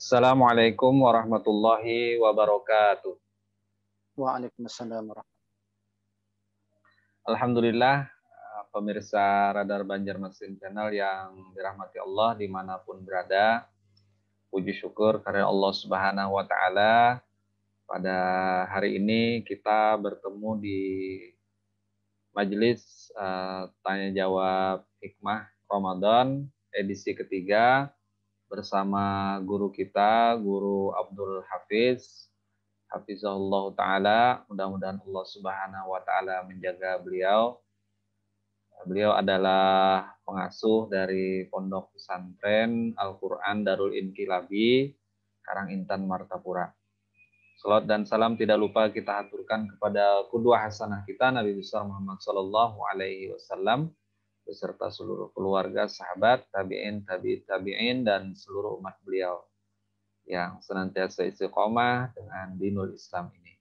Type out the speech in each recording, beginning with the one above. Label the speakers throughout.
Speaker 1: Assalamualaikum warahmatullahi wabarakatuh.
Speaker 2: Waalaikumsalam warahmatullahi.
Speaker 1: Alhamdulillah, pemirsa Radar Banjarmasin Channel yang dirahmati Allah dimanapun berada. Puji syukur karena Allah Subhanahu wa Ta'ala. Pada hari ini kita bertemu di majelis tanya jawab hikmah Ramadan edisi ketiga bersama guru kita, Guru Abdul Hafiz, Hafizahullah Ta'ala. Mudah-mudahan Allah Subhanahu wa Ta'ala menjaga beliau. Beliau adalah pengasuh dari Pondok Pesantren Al-Quran Darul Inqilabi, Karangintan, Martapura. Salawat dan salam tidak lupa kita aturkan kepada qudwah hasanah kita, Nabi besar Muhammad Sallallahu Alaihi Wasallam, beserta seluruh keluarga, sahabat, tabi'in, tabi'in, dan seluruh umat beliau yang senantiasa istiqomah dengan dinul Islam ini.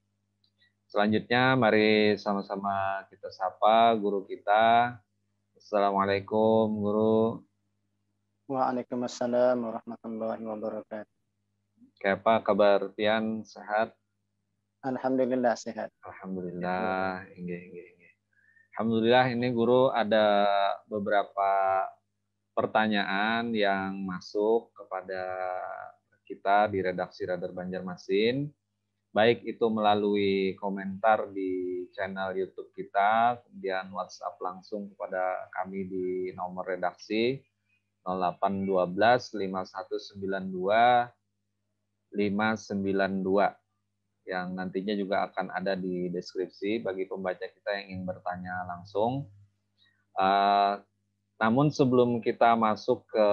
Speaker 1: Selanjutnya, mari sama-sama kita sapa guru kita. Assalamualaikum, Guru.
Speaker 2: Waalaikumsalam warahmatullahi wabarakatuh.
Speaker 1: Kayak apa kabar Tian? Sehat?
Speaker 2: Alhamdulillah sehat.
Speaker 1: Alhamdulillah. Alhamdulillah, ini Guru ada beberapa pertanyaan yang masuk kepada kita di redaksi Radar Banjarmasin, baik itu melalui komentar di channel YouTube kita, kemudian WhatsApp langsung kepada kami di nomor redaksi 0812 5192 592 yang nantinya juga akan ada di deskripsi bagi pembaca kita yang ingin bertanya langsung. Namun sebelum kita masuk ke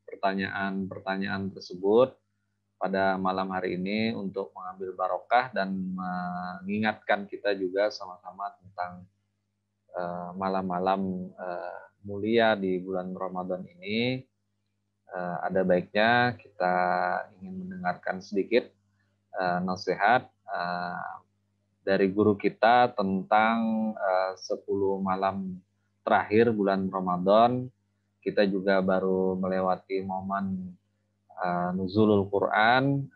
Speaker 1: pertanyaan-pertanyaan tersebut pada malam hari ini, untuk mengambil barokah dan mengingatkan kita juga sama-sama tentang malam-malam mulia di bulan Ramadan ini, ada baiknya kita ingin mendengarkan sedikit nasihat dari guru kita tentang 10 malam terakhir bulan Ramadan. Kita juga baru melewati momen nuzulul Quran.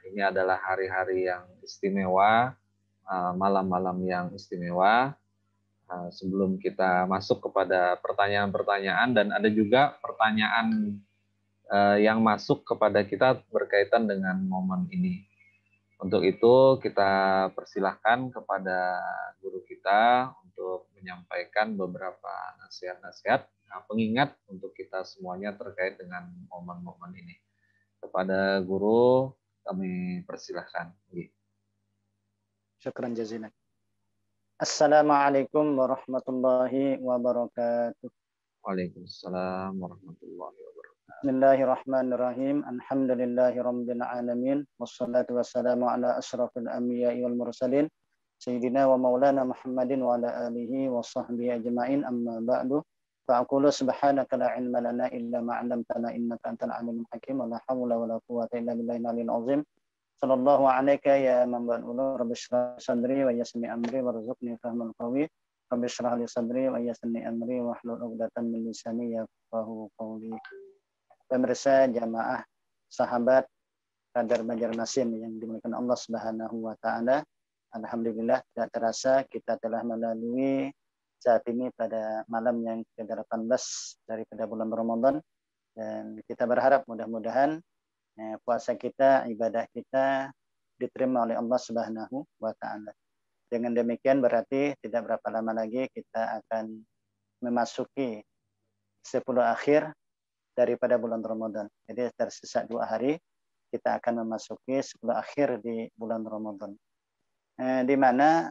Speaker 1: Ini adalah hari-hari yang istimewa, malam-malam yang istimewa. Sebelum kita masuk kepada pertanyaan-pertanyaan, dan ada juga pertanyaan yang masuk kepada kita berkaitan dengan momen ini. Untuk itu kita persilahkan kepada guru kita untuk menyampaikan beberapa nasihat-nasihat pengingat untuk kita semuanya terkait dengan momen-momen ini. Kepada guru kami persilahkan.
Speaker 2: Syukran jazilan. Assalamualaikum warahmatullahi wabarakatuh.
Speaker 1: Waalaikumsalam warahmatullahi wabarakatuh.
Speaker 2: Bismillahirrahmanirrahim. Alhamdulillahi rabbil alamin. Wassalatu wassalamu ala asyrafil anbiya'i wal mursalin. Sayyidina wa maulana Muhammadin wa ala alihi wa sahbihi ajma'in, amma ba'du. Fa'aqulu subhanaka la ilma lana illa ma 'allamtana innaka antal alimul hakim. Wa la hawla wa la quwwata illa billahil aliyyil azim. Sallallahu alayka ya manba'ul ulum. Rabbi shrah sadri wa yassir amri warzuqni fahman qawi. Rabbi shrah li sadri wa yassir amri wahlul 'uqdatam min lisani yafqahu qawli. Pemirsa, jamaah, sahabat Radar Banjarmasin yang dimuliakan Allah Subhanahu wa Ta'ala, alhamdulillah tidak terasa kita telah melalui saat ini pada malam yang ke-18 daripada bulan Ramadan, dan kita berharap mudah-mudahan puasa kita, ibadah kita diterima oleh Allah Subhanahu wa Ta'ala. Dengan demikian berarti tidak berapa lama lagi kita akan memasuki 10 akhir daripada bulan Ramadan. Jadi tersisa 2 hari kita akan memasuki 10 akhir di bulan Ramadan. Di mana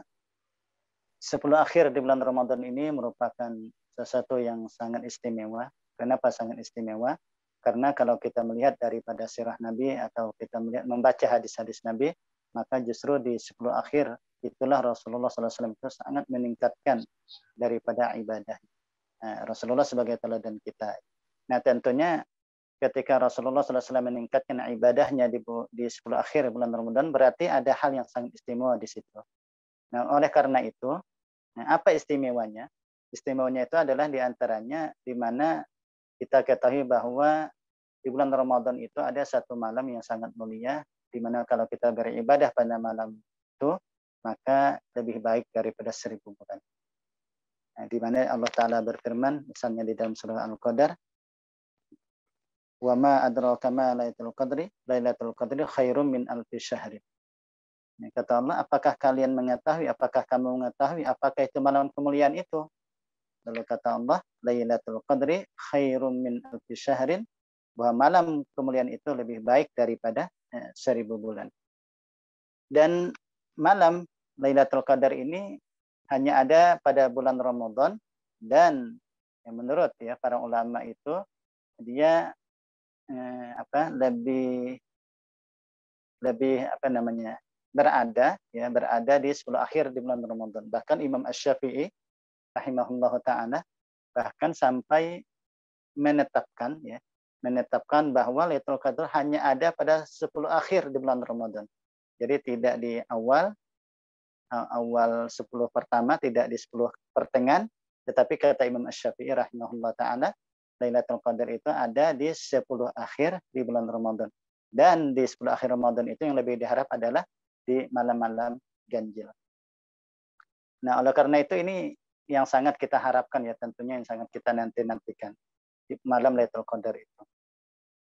Speaker 2: 10 akhir di bulan Ramadan ini merupakan sesuatu yang sangat istimewa. Kenapa sangat istimewa? Karena kalau kita melihat daripada sirah Nabi atau kita melihat membaca hadis-hadis Nabi, maka justru di 10 akhir itulah Rasulullah SAW itu sangat meningkatkan daripada ibadah. Rasulullah sebagai teladan kita. Nah tentunya ketika Rasulullah SAW meningkatkan ibadahnya di 10 akhir bulan Ramadan, berarti ada hal yang sangat istimewa di situ. Nah oleh karena itu, apa istimewanya? Istimewanya itu adalah diantaranya di mana kita ketahui bahwa di bulan Ramadan itu ada satu malam yang sangat mulia, di mana kalau kita beribadah pada malam itu, maka lebih baik daripada 1000 bulan. Nah, di mana Allah Ta'ala berfirman, misalnya di dalam surah Al-Qadar, wa ma adraka ma lailatul qadri, lailatul qadri khairum min alfi syahrin. Nah, kata Allah, apakah kalian mengetahui, apakah kamu mengetahui, apakah itu malam kemuliaan itu? Lalu kata Allah, lailatul qadri khairum min alfi syahrin, bahwa malam kemuliaan itu lebih baik daripada 1000 bulan. Dan malam Lailatul Qadar ini hanya ada pada bulan Ramadan, dan menurut ya para ulama itu dia lebih berada di 10 akhir di bulan Ramadan. Bahkan Imam Asy-Syafi'i rahimahullahu taala bahkan sampai menetapkan bahwa Lailatul Qadar hanya ada pada 10 akhir di bulan Ramadan. Jadi tidak di awal 10 pertama, tidak di 10 pertengahan, tetapi kata Imam Asy-Syafi'i rahimahullah taala, Lailatul Qadar itu ada di 10 akhir di bulan Ramadan. Dan di 10 akhir Ramadan itu yang lebih diharap adalah di malam-malam ganjil. Nah, oleh karena itu ini yang sangat kita harapkan ya, tentunya yang sangat kita nantikan di malam Lailatul Qadar itu.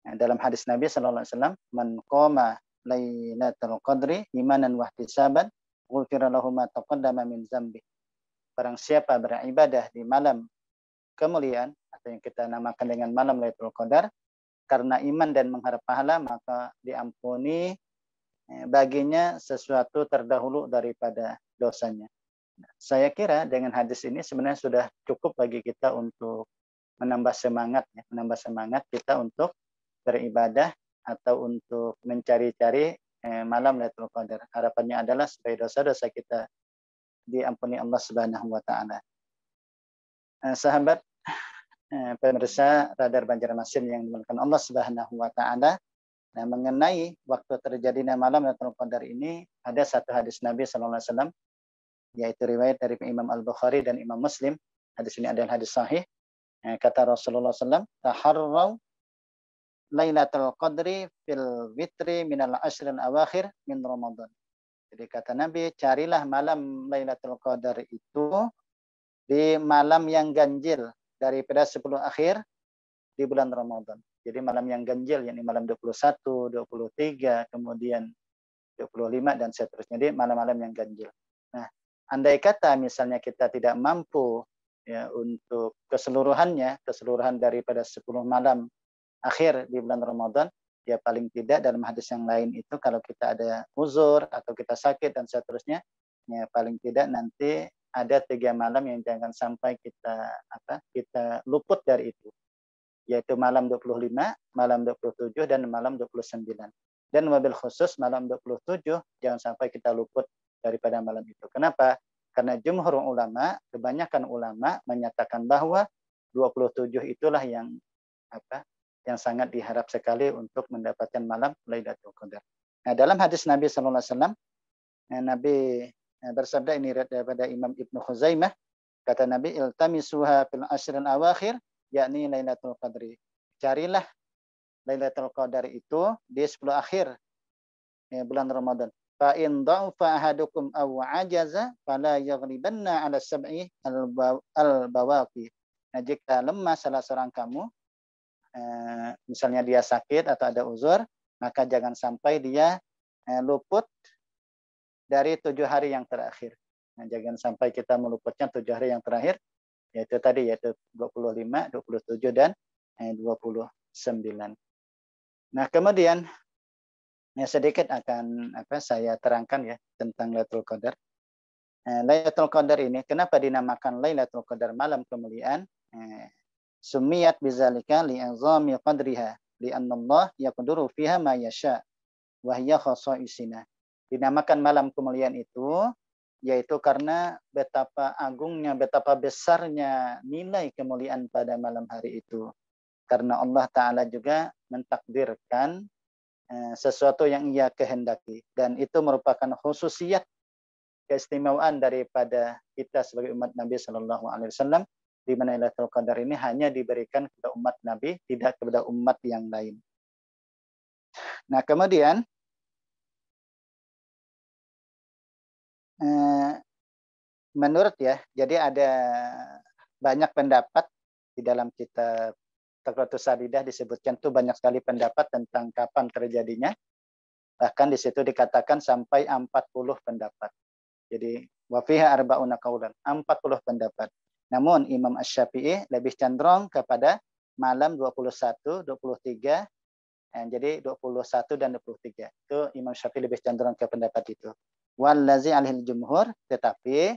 Speaker 2: Nah, dalam hadis Nabi sallallahu alaihi wasallam, "Man qama Lailatul Qadri imanan wa ihtisaban, ghufira lahu ma taqaddama min dzambi." Barang siapa beribadah di malam kemuliaan atau yang kita namakan dengan malam Lailatul Qadar karena iman dan mengharap pahala, maka diampuni baginya sesuatu terdahulu daripada dosanya. Saya kira dengan hadis ini sebenarnya sudah cukup bagi kita untuk menambah semangat kita untuk beribadah atau untuk mencari-cari malam Lailatul Qadar. Harapannya adalah supaya dosa-dosa kita diampuni Allah Subhanahu wa taala. Sahabat pemirsa Radar Banjarmasin yang dimuliakan Allah Subhanahu wa taala, nah mengenai waktu terjadinya malam Lailatul Qadar ini ada satu hadis Nabi sallallahu alaihi wasallam, yaitu riwayat dari Imam Al-Bukhari dan Imam Muslim. Hadis ini adalah hadis sahih. Kata Rasulullah SAW, taharraw Lailatul Qadri fil witri minal ashril awakhir min Ramadan. Jadi kata Nabi, carilah malam Lailatul Qadar itu di malam yang ganjil daripada 10 akhir di bulan Ramadan. Jadi malam yang ganjil, yakni malam 21, 23, kemudian 25 dan seterusnya. Jadi malam-malam yang ganjil. Nah, andai kata misalnya kita tidak mampu ya untuk keseluruhan daripada 10 malam akhir di bulan Ramadan, ya paling tidak dalam hadis yang lain itu kalau kita ada uzur atau kita sakit dan seterusnya, ya paling tidak nanti ada 3 malam yang jangan sampai kita luput dari itu, yaitu malam 25, malam 27 dan malam 29. Dan wabil khusus malam 27 jangan sampai kita luput daripada malam itu. Kenapa? Karena jumhur ulama, kebanyakan ulama menyatakan bahwa 27 itulah yang sangat diharap sekali untuk mendapatkan malam Lailatul Qadar. Nah, dalam hadis Nabi sallallahu alaihi wasallam, Nabi bersabda, ini daripada Imam Ibnu Khuzaimah, kata Nabi, iltamisuha fil ashril awakhir, yakni Lailatul Qadri. Carilah Lailatul Qadar itu di 10 akhir bulan Ramadan. Fa in dha'fa ahadukum aw ajaza fala yaghlibanna 'ala sab'i al-bawaqi. Nah, jika lemah salah seorang kamu, misalnya dia sakit atau ada uzur, maka jangan sampai dia luput dari 7 hari yang terakhir. Nah, jangan sampai kita meluputnya 7 hari yang terakhir, yaitu 25, 27 dan 29. Nah, kemudian sedikit akan saya terangkan ya tentang Lailatul Qadar. Lailatul Qadar ini kenapa dinamakan Lailatul Qadar malam kemuliaan? Sumiyat bizalika li'azami qadriha. li'anna Allah yaqdiru fiha ma yasha wa hiya khasaisina. Dinamakan malam kemuliaan itu yaitu karena betapa agungnya, betapa besarnya nilai kemuliaan pada malam hari itu. Karena Allah Ta'ala juga mentakdirkan sesuatu yang ia kehendaki. Dan itu merupakan khususiyat keistimewaan daripada kita sebagai umat Nabi Sallallahu Alaihi Wasallam, di mana Lailatul Qadar ini hanya diberikan kepada umat Nabi, tidak kepada umat yang lain. Nah, kemudian menurut ya, jadi ada banyak pendapat di dalam kitab Taqratus Sadidah disebutkan tuh banyak sekali pendapat tentang kapan terjadinya. Bahkan di situ dikatakan sampai 40 pendapat. Jadi wa fiha arba'una qaulan, 40 pendapat. Namun Imam Asy-Syafi'i lebih cenderung kepada malam 21, 23, jadi 21 dan 23. Itu Imam Syafi'i lebih cenderung ke pendapat itu. Wallazi alhil jumhur, tetapi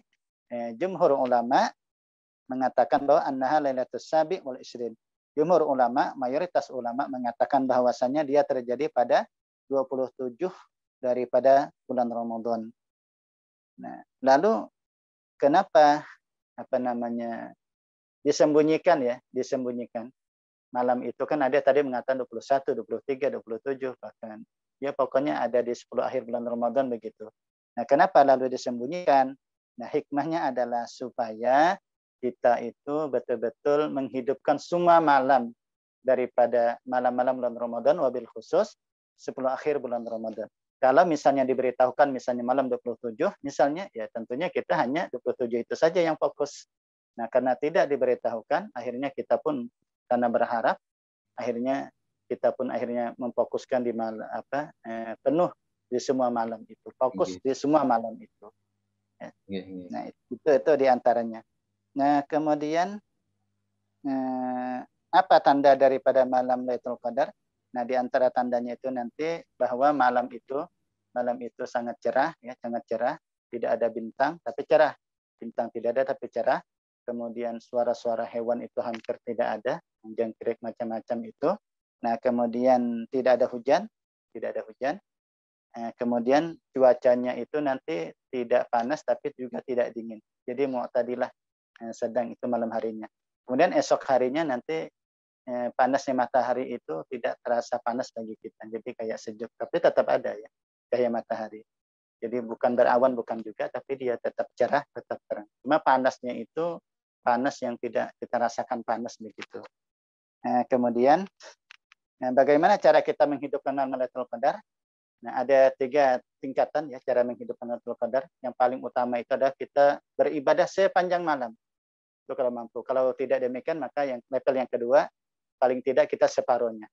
Speaker 2: jumhur ulama mengatakan bahwa annaha lailatus sabi wal isrin. Jumhur ulama, mayoritas ulama mengatakan bahwasannya dia terjadi pada 27 daripada bulan Ramadan. Nah, lalu kenapa disembunyikan ya, disembunyikan. Malam itu kan ada tadi mengatakan 21, 23, 27 bahkan. Ya pokoknya ada di 10 akhir bulan Ramadan begitu. Nah, kenapa lalu disembunyikan? Nah, hikmahnya adalah supaya kita itu betul-betul menghidupkan semua malam daripada malam-malam bulan Ramadan, wabil khusus 10 akhir bulan Ramadan. Kalau misalnya diberitahukan misalnya malam 27, misalnya ya tentunya kita hanya 27 itu saja yang fokus. Nah, karena tidak diberitahukan, akhirnya kita pun karena berharap, akhirnya kita pun akhirnya memfokuskan di malam penuh di semua malam itu, fokus di semua malam itu. Nah, itu diantaranya. Nah, kemudian apa tanda daripada malam Lailatul Qadar? Nah, di antara tandanya itu nanti bahwa malam itu sangat cerah, ya, sangat cerah, tidak ada bintang, tapi cerah. Bintang tidak ada, tapi cerah. Kemudian suara-suara hewan itu hampir tidak ada, jangkrik macam-macam itu. Nah, kemudian tidak ada hujan, tidak ada hujan. Kemudian cuacanya itu nanti tidak panas tapi juga tidak dingin. Jadi mu'tadilah, sedang itu malam harinya. Kemudian esok harinya nanti panasnya matahari itu tidak terasa panas bagi kita. Jadi kayak sejuk, tapi tetap ada ya cahaya matahari. Jadi bukan berawan, bukan juga, tapi dia tetap cerah, tetap terang. Cuma panasnya itu panas yang tidak kita rasakan panas begitu. Kemudian bagaimana cara kita menghidupkan malam Lailatul Qadar? Nah, ada 3 tingkatan ya cara menghidupkan Lailatul Qadar. Yang paling utama itu adalah kita beribadah sepanjang malam. Itu kalau mampu. Kalau tidak demikian, maka yang level yang kedua, paling tidak kita separuhnya.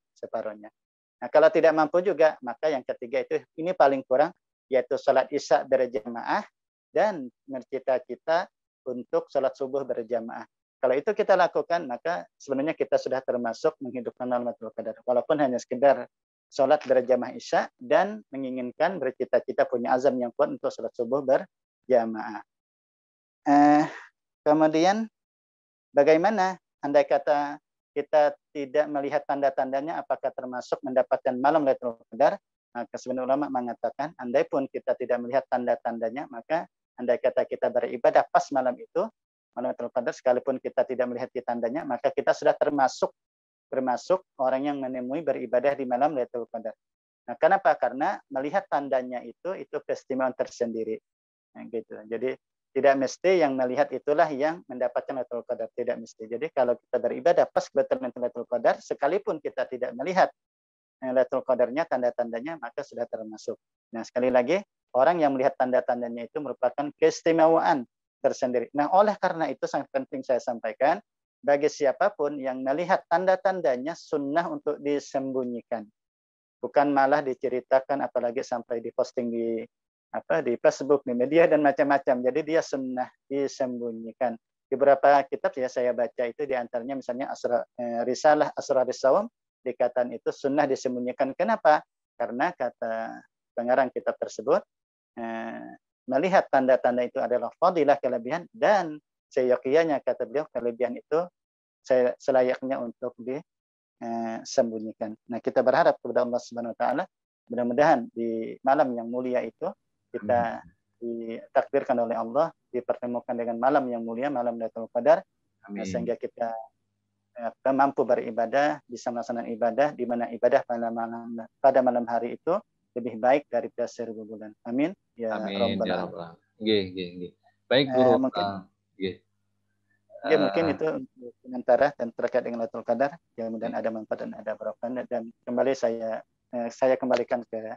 Speaker 2: Nah, kalau tidak mampu juga, maka yang ketiga itu, ini paling kurang, yaitu salat isya berjamaah dan bercita-cita untuk salat subuh berjamaah. Kalau itu kita lakukan, maka sebenarnya kita sudah termasuk menghidupkan Lailatul Qadar. Walaupun hanya sekedar sholat berjamaah isya dan menginginkan bercita-cita punya azam yang kuat untuk sholat subuh berjamaah. Kemudian bagaimana andai kata kita tidak melihat tanda-tandanya apakah termasuk mendapatkan malam Lailatul Qadar? Maka sebenarnya ulama mengatakan andai pun kita tidak melihat tanda-tandanya, maka andai kata kita beribadah pas malam itu, malam Lailatul Qadar, sekalipun kita tidak melihat tandanya, maka kita sudah termasuk orang yang menemui beribadah di malam Lailatul Qadar. Nah, kenapa? Karena melihat tandanya itu keistimewaan tersendiri. Nah, gitu. Jadi tidak mesti yang melihat itulah yang mendapatkan Lailatul Qadar, tidak mesti. Jadi kalau kita beribadah pas kebetulan Lailatul Qadar, sekalipun kita tidak melihat Lailatul Qadarnya, tanda-tandanya, maka sudah termasuk. Nah, sekali lagi, orang yang melihat tanda-tandanya itu merupakan keistimewaan tersendiri. Nah, oleh karena itu sangat penting saya sampaikan, bagi siapapun yang melihat tanda-tandanya sunnah untuk disembunyikan. Bukan malah diceritakan, apalagi sampai diposting di Facebook, di media dan macam-macam. Jadi dia sunnah disembunyikan. Di beberapa kitab ya saya baca itu diantaranya misalnya Risalah Asraris Shawm, dikatakan itu sunnah disembunyikan. Kenapa? Karena kata pengarang kitab tersebut, melihat tanda-tanda itu adalah fadilah, kelebihan, dan seyogyanya kata beliau kelebihan itu selayaknya untuk sembunyikan. Nah, kita berharap kepada Allah Subhanahu wa taala mudah-mudahan di malam yang mulia itu kita ditakdirkan oleh Allah dipertemukan dengan malam yang mulia, malam Lailatul Qadar, sehingga kita mampu beribadah, bisa melaksanakan ibadah di mana ibadah pada malam hari itu lebih baik daripada 1000 bulan. Amin ya
Speaker 1: Amin
Speaker 2: rabbal
Speaker 1: ya
Speaker 2: alamin.
Speaker 1: rabbal alamin. Nggih. Baik guru.
Speaker 2: Mungkin
Speaker 1: Nggih.
Speaker 2: ya mungkin itu untuk sementara dan terkait dengan Lailatul Qadar. Ya mudah-mudahan ada manfaat dan ada barokah, dan kembali saya kembalikan ke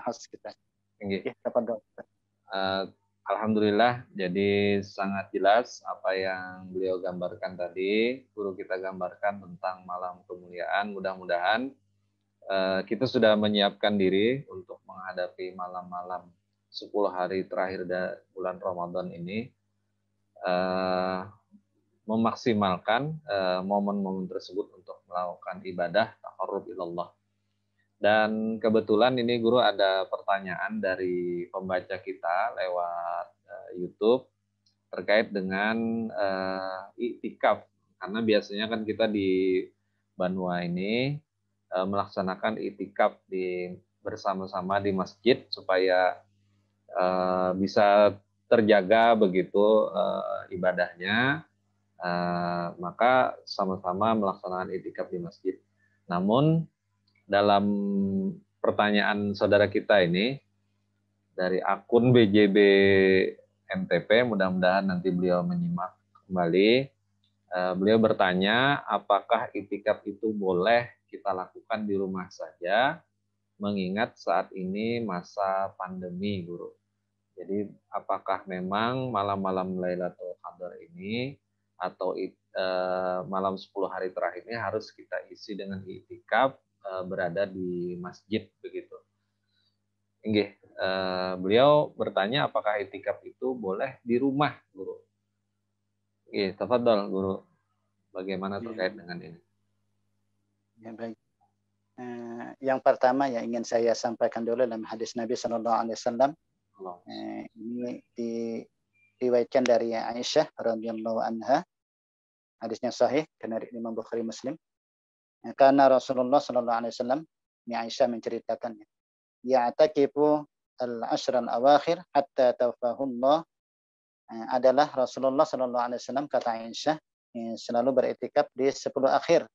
Speaker 2: host kita.
Speaker 1: Nggih.
Speaker 2: Tafadhol.
Speaker 1: Alhamdulillah, jadi sangat jelas apa yang beliau gambarkan tadi, guru kita gambarkan tentang malam kemuliaan. Mudah-mudahan kita sudah menyiapkan diri untuk menghadapi malam-malam 10 hari terakhir bulan Ramadan ini, memaksimalkan momen-momen tersebut untuk melakukan ibadah taqarrub ilallah. Dan kebetulan ini guru ada pertanyaan dari pembaca kita lewat YouTube terkait dengan iktikaf, karena biasanya kan kita di Banua ini melaksanakan iktikaf bersama-sama di masjid supaya bisa terjaga begitu ibadahnya, maka sama-sama melaksanakan iktikaf di masjid. Namun dalam pertanyaan saudara kita ini dari akun BJB MTP, mudah-mudahan nanti beliau menyimak kembali. Beliau bertanya, apakah iktikaf itu boleh kita lakukan di rumah saja, mengingat saat ini masa pandemi, guru. Jadi apakah memang malam-malam Lailatul Qadar ini atau malam 10 hari terakhir ini harus kita isi dengan iktikaf berada di masjid begitu. Nggih, beliau bertanya apakah iktikaf itu boleh di rumah, guru. Nggih, tafadhol guru. Bagaimana terkait dengan ini?
Speaker 2: Ya, baik. Yang pertama yang ingin saya sampaikan dulu dalam hadis Nabi Shallallahu Alaihi Wasallam. Ini diriwayatkan dari Aisyah radhiyallahu anha. Hadisnya sahih dari Imam Bukhari Muslim. Karena Rasulullah Sallallahu Alaihi Wasallam, ini Aisyah menceritakannya, ya'takifu al-ashra al-awakhir hatta tawfahullah, adalah Rasulullah Sallallahu Alaihi Wasallam, kata Aisyah, selalu beriktikaf di 10 akhir,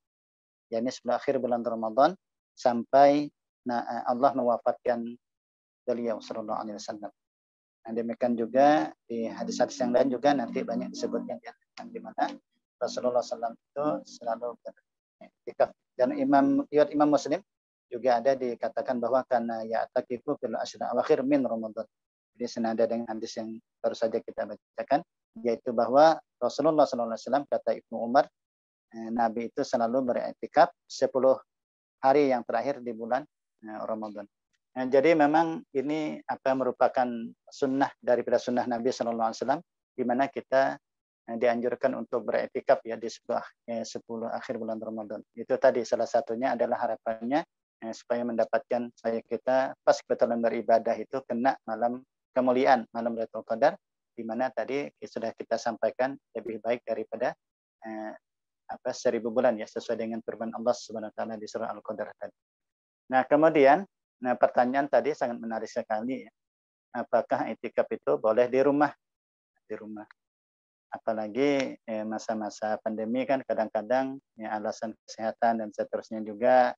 Speaker 2: yakni 10 akhir bulan Ramadan sampai Allah mewafatkan beliau Sallallahu Alaihi Wasallam. Nah, demikian juga di hadis-hadis yang lain juga nanti banyak disebutkan di mana Rasulullah SAW itu selalu beriktikaf. Dan Imam Muslim juga ada dikatakan bahwa karena ya'takifu fil ashra awakhir min Ramadan. Jadi senada dengan hadis yang baru saja kita bacakan, yaitu bahwa Rasulullah SAW, kata Ibnu Umar, Nabi itu selalu beriktikaf 10 hari yang terakhir di bulan Ramadan. Nah, jadi memang ini merupakan sunnah daripada sunnah Nabi SAW, di mana kita dianjurkan untuk beriktikaf ya di 10 akhir bulan Ramadan. Itu tadi salah satunya adalah harapannya supaya kita pas kebetulan beribadah itu kena malam kemuliaan, malam Lailatul Qadar, di mana tadi sudah kita sampaikan lebih baik daripada 1000 bulan ya, sesuai dengan firman Allah Subhanahu wa taala di surah Al-Qadar tadi. Nah, kemudian pertanyaan tadi sangat menarik sekali ya. Apakah iktikaf itu boleh di rumah? Di rumah. Apalagi masa-masa pandemi kan kadang-kadang ya, alasan kesehatan dan seterusnya juga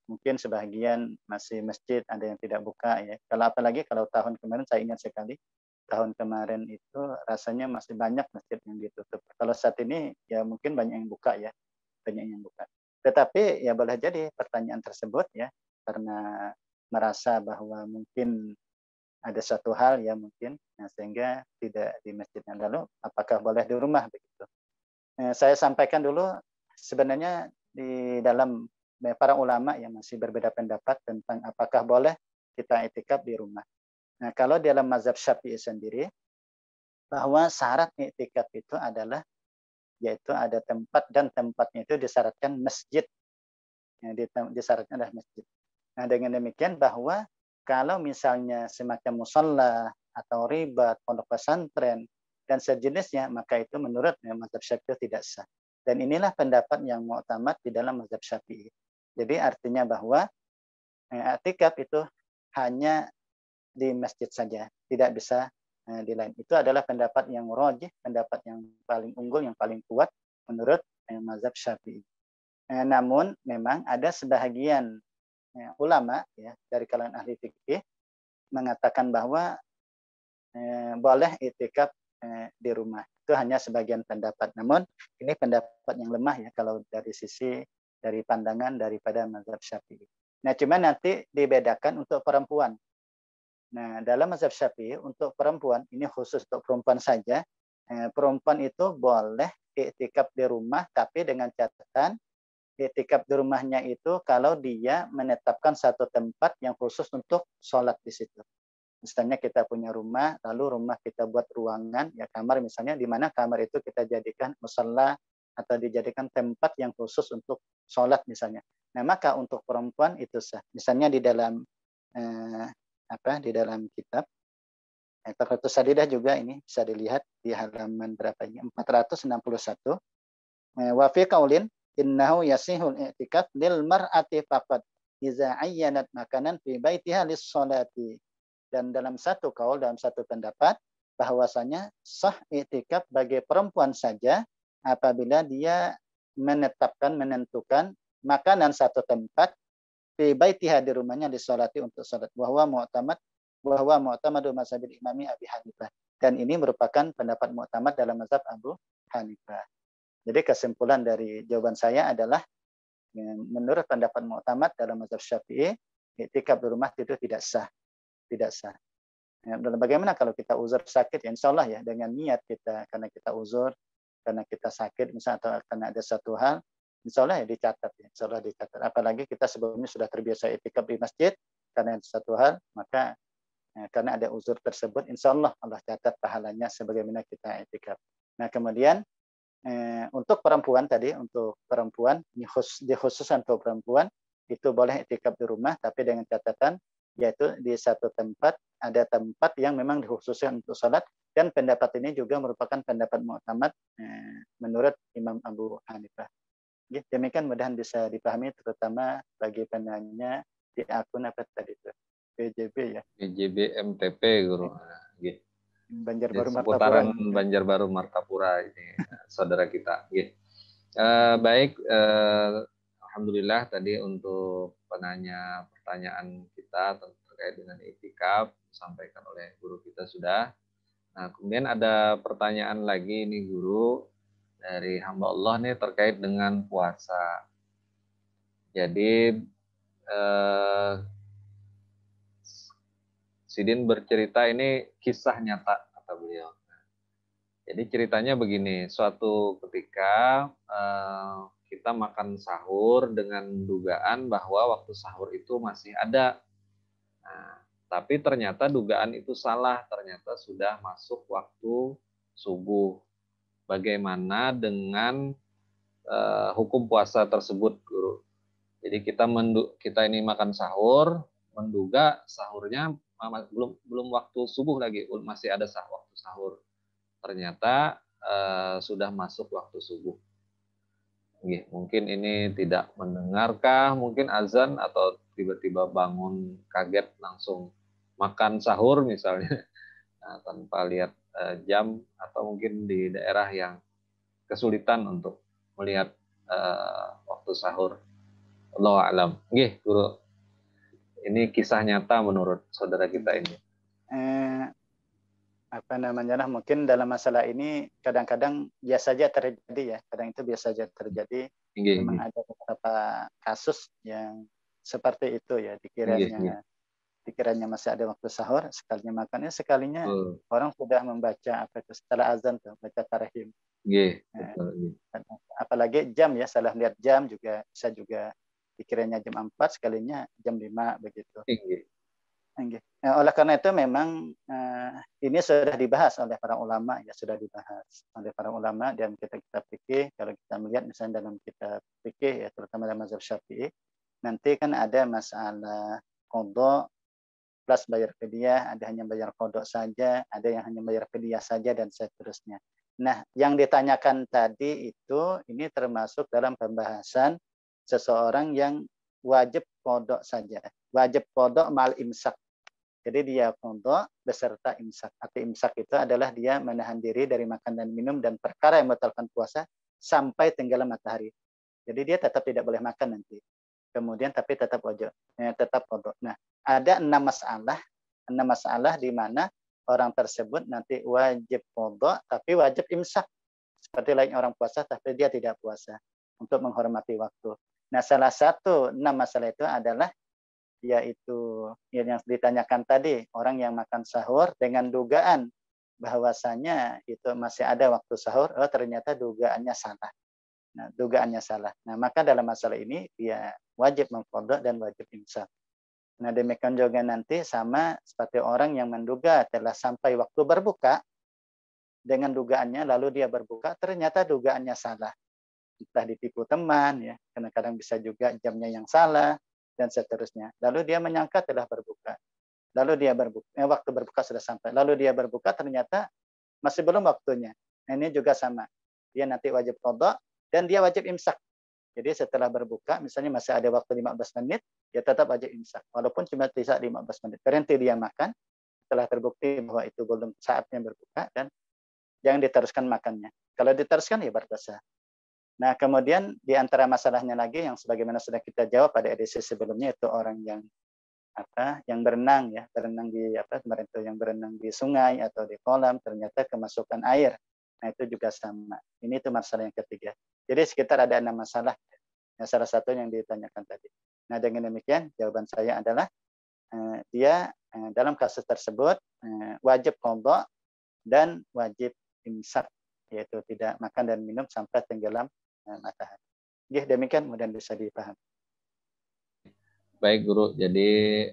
Speaker 2: mungkin sebagian masih masjid ada yang tidak buka ya. Apalagi kalau tahun kemarin saya ingat sekali, tahun kemarin itu rasanya masih banyak masjid yang ditutup. Kalau saat ini ya mungkin banyak yang buka ya, banyak yang buka. Tetapi ya boleh jadi pertanyaan tersebut ya karena merasa bahwa mungkin ada satu hal ya mungkin sehingga tidak di masjidnya. Lalu apakah boleh di rumah begitu? Saya sampaikan dulu sebenarnya di dalam para ulama yang masih berbeda pendapat tentang apakah boleh kita iktikaf di rumah. Nah, kalau dalam mazhab Syafi'i sendiri bahwa syarat iktikaf itu adalah yaitu ada tempat dan tempatnya itu disyaratkan masjid. Disyaratkan adalah masjid. Nah, dengan demikian bahwa kalau misalnya semacam musalla atau ribat, pondok pesantren dan sejenisnya, maka itu menurut mazhab Syafi'i tidak sah. Dan inilah pendapat yang mu'tamad di dalam mazhab Syafi'i. Jadi artinya bahwa i'tikaf itu hanya di masjid saja, tidak bisa di lain. Itu adalah pendapat yang rajih, pendapat yang paling unggul, yang paling kuat menurut mazhab Syafi'i. Namun memang ada sebahagian ulama ya dari kalangan ahli fikih mengatakan bahwa boleh i'tikaf di rumah. Itu hanya sebagian pendapat. Namun ini pendapat yang lemah ya kalau dari sisi dari pandangan daripada mazhab Syafi'i. Nah, cuma nanti dibedakan untuk perempuan. Nah, dalam mazhab Syafi'i untuk perempuan, ini khusus untuk perempuan saja, perempuan itu boleh i'tikaf di rumah, tapi dengan catatan i'tikaf di rumahnya itu kalau dia menetapkan satu tempat yang khusus untuk sholat di situ. Misalnya kita punya rumah, lalu rumah kita buat ruangan, ya kamar misalnya, di mana kamar itu kita jadikan musalla atau dijadikan tempat yang khusus untuk sholat misalnya. Nah, maka untuk perempuan itu sah. Misalnya di dalam di dalam kitab Taqratus Sadidah juga ini bisa dilihat di halaman berapa ini 461. Wa fi qaulin innahu yasihul i'tikaf lil mar'ati faqat iza ayyanat makanan fi baitiha lis sholati. Dan dalam satu kaul, dalam satu pendapat bahwasanya sah i'tikaf bagi perempuan saja apabila dia menentukan makanan satu tempat fi baitiha di rumahnya disolati untuk salat. Bahwa mu'tamadu mazhabil imami Abi Hanifah. Dan ini merupakan pendapat mu'tamad dalam mazhab Abu Hanifah. Jadi kesimpulan dari jawaban saya adalah menurut pendapat mu'tamad dalam mazhab Syafi'i, i'tikaf di rumah itu tidak sah. Tidak sah. Dan bagaimana kalau kita uzur sakit? Ya, insya Allah ya dengan niat kita, karena kita uzur, karena kita sakit, misalnya atau karena ada satu hal, insya Allah ya dicatat. Ya. Insya Allah dicatat. Apalagi kita sebelumnya sudah terbiasa i'tikaf di masjid, karena satu hal, maka karena ada uzur tersebut, insya Allah Allah catat pahalanya sebagaimana kita i'tikaf. Nah kemudian untuk perempuan tadi, untuk perempuan, dikhususkan untuk perempuan, itu boleh i'tikaf di rumah, tapi dengan catatan, yaitu di satu tempat, ada tempat yang memang dikhususkan untuk salat, dan pendapat ini juga merupakan pendapat mu'tamad menurut Imam Abu Hanifah. Demikian mudahan bisa dipahami, terutama bagi penanya di akun apa tadi itu, PJB ya.
Speaker 1: PJB MTP Guru.
Speaker 2: Banjarbaru Martapura.
Speaker 1: Seputaran Banjarbaru Martapura ini saudara kita. Baik, alhamdulillah tadi untuk penanya pertanyaan kita terkait dengan i'tikaf disampaikan oleh guru kita sudah. Nah, kemudian ada pertanyaan lagi nih Guru dari hamba Allah nih terkait dengan puasa. Jadi Sidin bercerita ini kisah nyata kata beliau. Jadi ceritanya begini, suatu ketika kita makan sahur dengan dugaan bahwa waktu sahur itu masih ada. Nah, tapi ternyata dugaan itu salah, ternyata sudah masuk waktu subuh. Bagaimana dengan hukum puasa tersebut, Guru? Jadi kita ini makan sahur, menduga sahurnya belum waktu subuh lagi, masih ada waktu sahur. Ternyata sudah masuk waktu subuh. Mungkin ini tidak mendengarkah, mungkin azan atau tiba-tiba bangun kaget langsung makan sahur misalnya, nah, tanpa lihat jam, atau mungkin di daerah yang kesulitan untuk melihat waktu sahur. Allahu a'lam. Guru. Ini kisah nyata menurut saudara kita ini.
Speaker 2: Mungkin dalam masalah ini kadang-kadang biasa saja terjadi ya. Kadang itu biasa saja terjadi. Memang ada beberapa kasus yang seperti itu ya. Dikiranya masih ada waktu sahur, sekalinya orang sudah membaca setelah azan tuh, baca tarhim. Apalagi jam ya, salah lihat jam juga bisa juga dikiranya jam 4, sekalinya jam 5 begitu. Oleh karena itu memang ini sudah dibahas oleh para ulama ya, sudah dibahas oleh para ulama dan kita fikih. Kalau kita melihat misalnya dalam kitab fikih ya, terutama dalam mazhab Syafi'i, nanti kan ada masalah qadha plus bayar fidyah, ada hanya bayar qadha saja, ada yang hanya bayar fidyah saja dan seterusnya. Nah, yang ditanyakan tadi itu ini termasuk dalam pembahasan seseorang yang wajib qada saja. Wajib qada mal imsak. Jadi dia qada beserta imsak. Arti imsak itu adalah dia menahan diri dari makan dan minum dan perkara yang membatalkan puasa sampai tenggelam matahari. Jadi dia tetap tidak boleh makan nanti. Kemudian tapi tetap wajib, tetap qada. Nah, ada 6 masalah di mana orang tersebut nanti wajib qada tapi wajib imsak. Seperti lain orang puasa tapi dia tidak puasa untuk menghormati waktu. Nah, salah satu 6 masalah itu adalah yaitu yang ditanyakan tadi, orang yang makan sahur dengan dugaan bahwasanya itu masih ada waktu sahur, oh ternyata dugaannya salah. Nah, dugaannya salah. Nah, maka dalam masalah ini dia wajib mengqada dan wajib imsak. Nah, demikian juga nanti sama seperti orang yang menduga telah sampai waktu berbuka dengan dugaannya lalu dia berbuka ternyata dugaannya salah. Entah ditipu teman ya, kadang-kadang bisa juga jamnya yang salah dan seterusnya. Lalu dia menyangka telah berbuka. Lalu dia berbuka, waktu berbuka sudah sampai. Lalu dia berbuka ternyata masih belum waktunya. Nah, ini juga sama. Dia nanti wajib qada dan dia wajib imsak. Jadi setelah berbuka, misalnya masih ada waktu 15 menit, dia tetap wajib imsak. Walaupun cuma bisa 15 menit. Berhenti dia makan, setelah terbukti bahwa itu belum saatnya berbuka, dan jangan diteruskan makannya. Kalau diteruskan, ya berdosa. Nah, kemudian di antara masalahnya lagi yang sebagaimana sudah kita jawab pada edisi sebelumnya, itu orang yang yang berenang ya, berenang di kemarin itu yang berenang di sungai atau di kolam ternyata kemasukan air. Nah, itu juga sama. Ini itu masalah yang ketiga. Jadi sekitar ada 6 masalah. Nah, salah satu yang ditanyakan tadi. Nah, dengan demikian jawaban saya adalah dia dalam kasus tersebut wajib qada dan wajib imsak, yaitu tidak makan dan minum sampai tenggelam matahari. Ya, demikian kemudian bisa dipahami.
Speaker 1: Baik Guru, jadi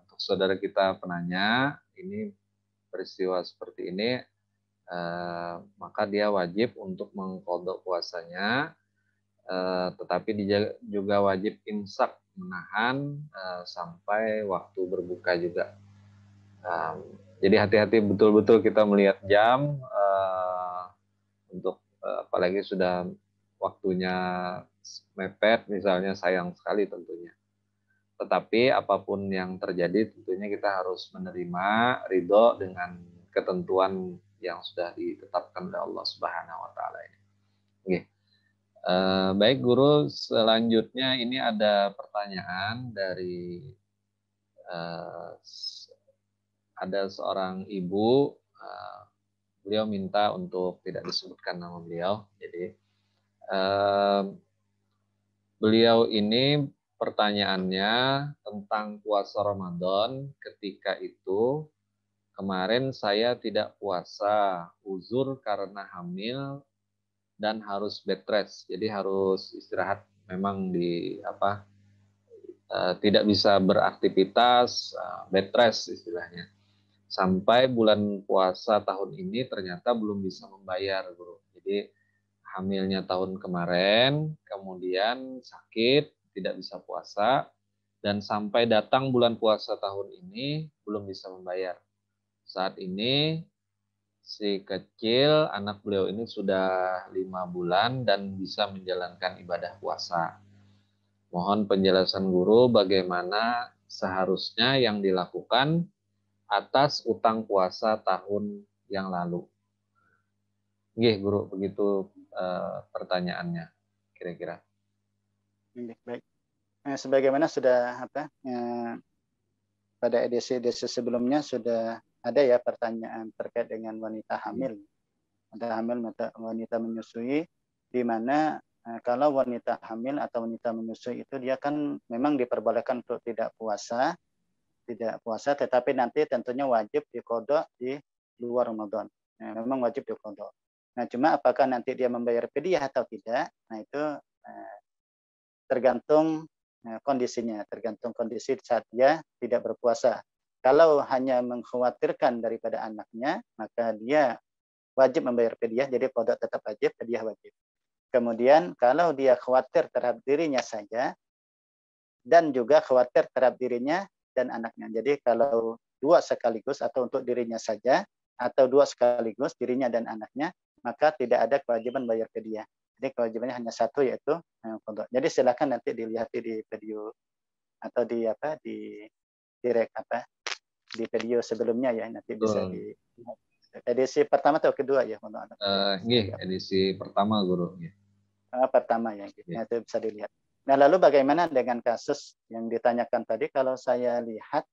Speaker 1: untuk saudara kita penanya, ini peristiwa seperti ini, maka dia wajib untuk mengqada puasanya, tetapi dia juga wajib imsak, menahan sampai waktu berbuka juga. Jadi hati-hati betul-betul kita melihat jam, untuk apalagi sudah waktunya mepet misalnya, sayang sekali tentunya. Tetapi apapun yang terjadi tentunya kita harus menerima, ridho dengan ketentuan yang sudah ditetapkan oleh Allah Subhanahu wa taala ini. Oke. Baik Guru, selanjutnya ini ada pertanyaan dari ada seorang ibu, beliau minta untuk tidak disebutkan nama beliau. Jadi beliau ini pertanyaannya tentang puasa Ramadan. Ketika itu kemarin saya tidak puasa, uzur karena hamil dan harus bed rest. Jadi harus istirahat, memang tidak bisa beraktivitas, bed rest istilahnya. Sampai bulan puasa tahun ini ternyata belum bisa membayar, Guru. Jadi hamilnya tahun kemarin, kemudian sakit, tidak bisa puasa, dan sampai datang bulan puasa tahun ini belum bisa membayar. Saat ini si kecil, anak beliau ini sudah 5 bulan dan bisa menjalankan ibadah puasa. Mohon penjelasan Guru bagaimana seharusnya yang dilakukan atas utang puasa tahun yang lalu. Nggih, Guru, begitu pertanyaannya kira-kira.
Speaker 2: Baik. Sebagaimana sudah pada edisi-edisi sebelumnya sudah ada ya pertanyaan terkait dengan wanita hamil. Wanita menyusui, di mana kalau wanita hamil atau wanita menyusui itu dia kan memang diperbolehkan untuk tidak puasa, tetapi nanti tentunya wajib diqada di luar Ramadan. Nah, memang wajib diqada. Nah, cuma apakah nanti dia membayar fidyah atau tidak? Nah, itu tergantung kondisinya, tergantung kondisi saat dia tidak berpuasa. Kalau hanya mengkhawatirkan daripada anaknya, maka dia wajib membayar fidyah, jadi qada tetap wajib, fidyah wajib. Kemudian kalau dia khawatir terhadap dirinya saja dan juga khawatir terhadap dirinya dan anaknya. Jadi kalau dua sekaligus atau untuk dirinya saja atau dua sekaligus dirinya dan anaknya, maka tidak ada kewajiban bayar fidyah. Jadi kewajibannya hanya satu, yaitu qada. Jadi silakan nanti dilihat di video atau di di video sebelumnya ya, nanti bisa
Speaker 1: Betul.
Speaker 2: di edisi pertama atau kedua ya,
Speaker 1: Edisi pertama guru.
Speaker 2: Pertama ya, itu bisa dilihat. Nah, lalu bagaimana dengan kasus yang ditanyakan tadi? Kalau saya lihat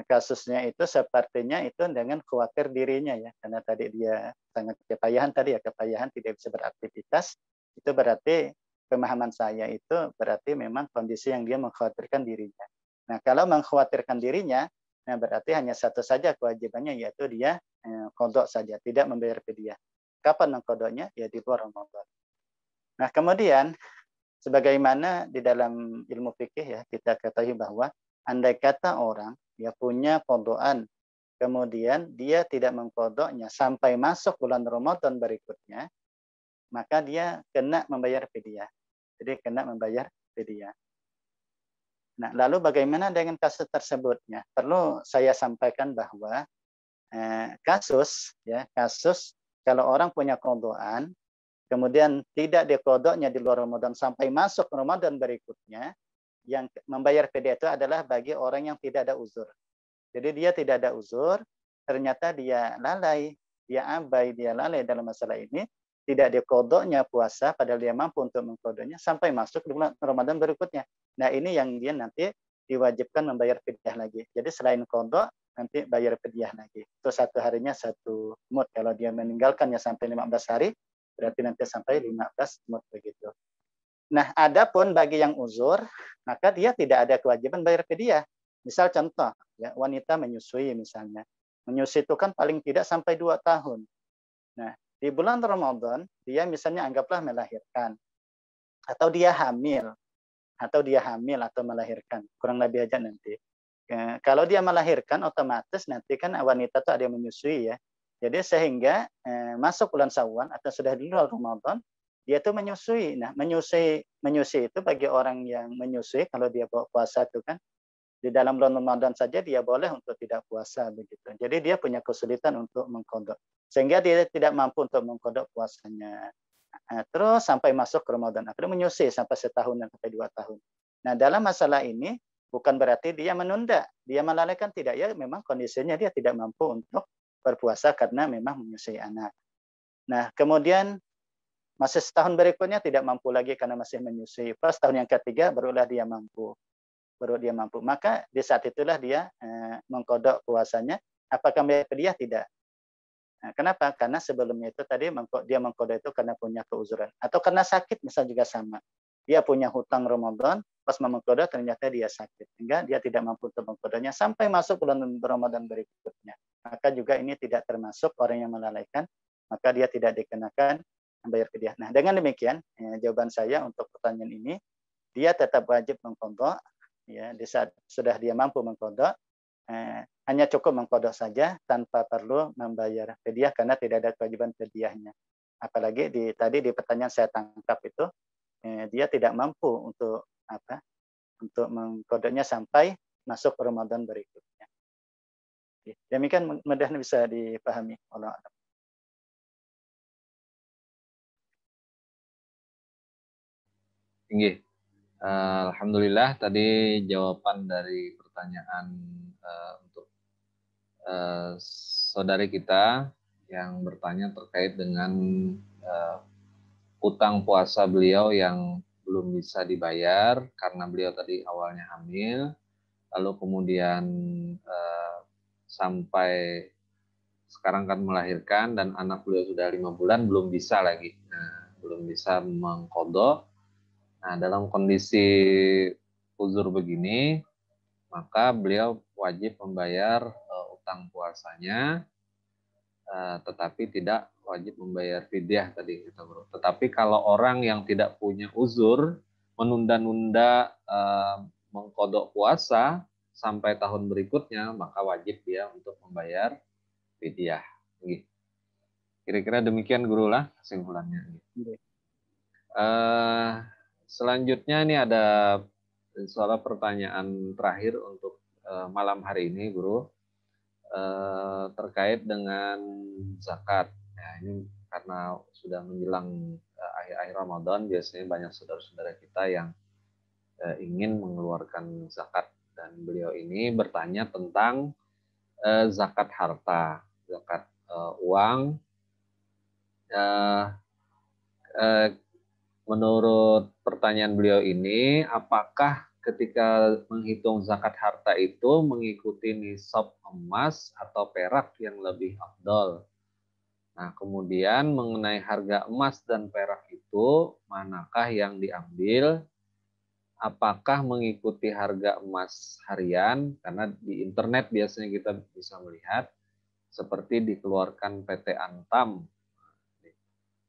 Speaker 2: kasusnya itu sepertinya itu dengan khawatir dirinya ya, karena tadi dia sangat kepayahan tadi ya, kepayahan tidak bisa beraktivitas, itu berarti pemahaman saya itu berarti memang kondisi yang dia mengkhawatirkan dirinya. Nah, kalau mengkhawatirkan dirinya, nah berarti hanya satu saja kewajibannya, yaitu dia qada saja, tidak membayar fidyah. Kapan mengqadanya? Ya di luar Ramadan. Nah, kemudian sebagaimana di dalam ilmu fikih ya, kita ketahui bahwa andai kata orang dia punya qadaan, kemudian dia tidak mengqadanya sampai masuk bulan Ramadan berikutnya, maka dia kena membayar fidyah. Jadi kena membayar fidyah. Nah, lalu bagaimana dengan kasus tersebutnya? Perlu saya sampaikan bahwa kasus kalau orang punya qadaan, kemudian tidak diqadanya di luar Ramadan sampai masuk Ramadan berikutnya, yang membayar fidyah itu adalah bagi orang yang tidak ada uzur. Jadi dia tidak ada uzur, ternyata dia lalai, dia abai, dia lalai dalam masalah ini, tidak diqadanya puasa padahal dia mampu untuk mengqadanya sampai masuk di bulan Ramadan berikutnya. Nah, ini yang dia nanti diwajibkan membayar fidyah lagi. Jadi selain qada nanti bayar fidyah lagi. Itu satu harinya satu mud. Kalau dia meninggalkannya sampai 15 hari, berarti nanti sampai 15 mud begitu. Nah, adapun bagi yang uzur, maka dia tidak ada kewajiban bayar fidyah. Misal contoh, ya, wanita menyusui misalnya. Menyusui itu kan paling tidak sampai 2 tahun. Nah, di bulan Ramadan, dia misalnya anggaplah melahirkan. Atau dia hamil atau melahirkan. Kurang lebih aja nanti. Kalau dia melahirkan, otomatis nanti kan wanita itu ada yang menyusui ya. Jadi sehingga masuk bulan Syawal atau sudah di luar Ramadan, dia itu menyusui. Nah, menyusui itu bagi orang yang menyusui, kalau dia puasa itu kan, di dalam bulan Ramadan saja dia boleh untuk tidak puasa begitu. Jadi dia punya kesulitan untuk mengqadha. Sehingga dia tidak mampu untuk mengqadha puasanya. Terus sampai masuk ke Ramadan, akhirnya menyusui sampai setahun dan sampai 2 tahun. Nah, dalam masalah ini bukan berarti dia menunda, dia melalaikan, tidak, ya memang kondisinya dia tidak mampu untuk berpuasa karena memang menyusui anak. Nah, kemudian masih setahun berikutnya tidak mampu lagi karena masih menyusui. Pas tahun yang ketiga barulah dia mampu. Maka di saat itulah dia mengqadha puasanya. Apakah membayar fidyah? Tidak. Nah, kenapa? Karena sebelumnya itu tadi dia mengqadha itu karena punya keuzuran atau karena sakit, misal juga sama. Dia punya hutang Ramadan, pas mau mengqadha ternyata dia sakit, sehingga dia tidak mampu untuk mengqadhanya sampai masuk bulan Ramadan berikutnya. Maka juga ini tidak termasuk orang yang melalaikan, maka dia tidak dikenakan membayar fidyah. Nah, dengan demikian jawaban saya untuk pertanyaan ini, dia tetap wajib mengqadha ya, di saat sudah dia mampu mengqadha, hanya cukup mengqadha saja tanpa perlu membayar fidyah karena tidak ada kewajiban fidyahnya. Apalagi tadi di pertanyaan saya tangkap itu dia tidak mampu untuk mengqadhanya sampai masuk Ramadan berikutnya. Demikian mudah-mudahan bisa dipahami. Allah a'lam.
Speaker 1: Alhamdulillah tadi jawaban dari pertanyaan untuk saudari kita yang bertanya terkait dengan utang puasa beliau yang belum bisa dibayar karena beliau tadi awalnya hamil, lalu kemudian sampai sekarang kan melahirkan dan anak beliau sudah 5 bulan belum bisa lagi. Nah, belum bisa mengqadha. Nah, dalam kondisi uzur begini, maka beliau wajib membayar utang puasanya, tetapi tidak wajib membayar fidyah tadi kita bro. Tetapi kalau orang yang tidak punya uzur, menunda-nunda mengqadha puasa sampai tahun berikutnya, maka wajib dia untuk membayar fidyah. Kira-kira demikian guru lah kesimpulannya. Selanjutnya ini ada soal pertanyaan terakhir untuk malam hari ini, Guru, terkait dengan zakat. Nah, ini karena sudah menjelang akhir-akhir Ramadan, biasanya banyak saudara-saudara kita yang ingin mengeluarkan zakat, dan beliau ini bertanya tentang zakat harta, zakat uang. Eh, eh, Menurut pertanyaan beliau ini, apakah ketika menghitung zakat harta itu mengikuti nisab emas atau perak yang lebih afdol? Nah, kemudian mengenai harga emas dan perak itu, manakah yang diambil? Apakah mengikuti harga emas harian? Karena di internet biasanya kita bisa melihat seperti dikeluarkan PT Antam,